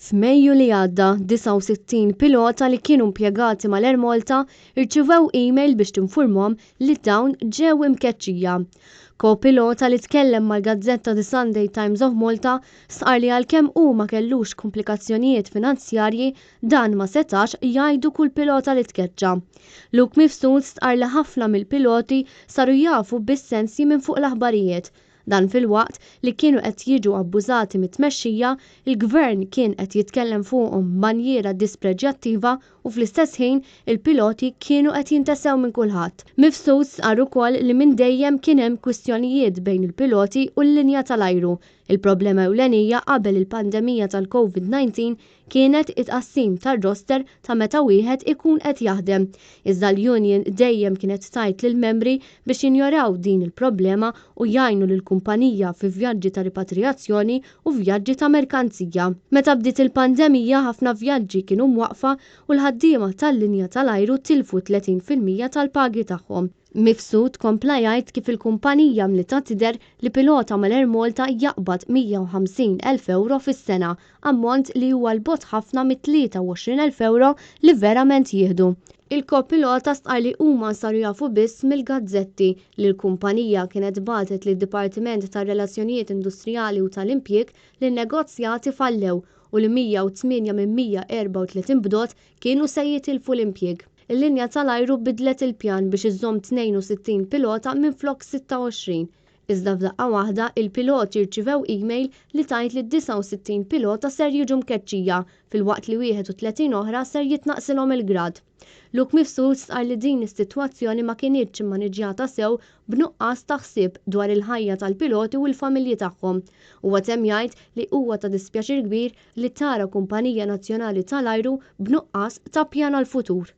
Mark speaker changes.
Speaker 1: F'Mejju li għadda 69 pilota li kienu impjegati mal-Air Malta irċivew email biex tinfurmhom li dawn ġew imkeċċija. Ko-pilota li tkellem mal-Gazzetta The Sunday Times of Malta sqar li għalkemm hu ma kellux komplikazzjonijiet finanzjarji dan ma setax jgħidu kull pilota li tkeċċa. Luke Mifsud sqar li ħafna mill-piloti saru jafu bis-sensi minn fuq l-aħbarijiet. Dan fil-waqt li kienu qed jiġu abbużati mit-tmexxija, il-gvern kien qed jitkellem fuqhom b'manjera dispreġjattiva u fl-istess ħin il-piloti kienu qed jintesew minn kulħadd. Mifsud sar ukoll li minn dejjem kien hemm kwistjonijiet bejn il-piloti u l-linja tal-ajru. Il-problema ewlenija qabel il-pandemija tal-COVID-19 kienet it-qassim tar-roster ta' meta wieħed ikun qed jaħdem. Iżda l-union dejjem kienet tajt lill-membri biex jinjoraw din il-problema u jgħinu lill-kumpanija fi vjaġġi ta' ripatrijazzjoni u vjaġġi ta' merkanzija. Meta bdiet il-pandemija ħafna vjaġġi kienu mwaqfa u l-ħaddiema tal-linja tal-ajru tilfu 30% tal-pagi tagħhom. Mifsud kompla jgħid kif il-kumpanija mlita tidher li pilota mal-Air Malta jaqbad 150,000 euro fis-sena, ammont li huwa l-bogħod ħafna mit-23,000 euro li verament jieħdu. Il-kopilota stqar li huma saru jafu biss mill-gazzetti li l-kumpanija kienet bagħtet lid-Dipartiment tar-Relazzjonijiet Industrijali u tal-Impjieg li n-negozjati fallew u li 108 minn 134 bdot kienu se jitilfu l-impjieg. Il-linja tal-ajru bidlet il-pjan biex iżżomm 62 pilota minflok 26. Iżda f'daqqa waħda il-piloti rċivew email li tajt li 69 pilota ser jiġu mkeċċija fil-waqt li 31 oħra ser jitnaqsilhom il-grad. Luke Mifsud sqar li din is-sitwazzjoni ma kienitx immaniġġjata sew b'nuqqas ta' ħsieb dwar il-ħajja tal-piloti u l-familji tagħhom. Huwa temm jgħid li huwa ta' dispjaċir kbir li tara Kumpanija Nazzjonali tal-Ajru b'nuqqas ta' pjan għall-futur.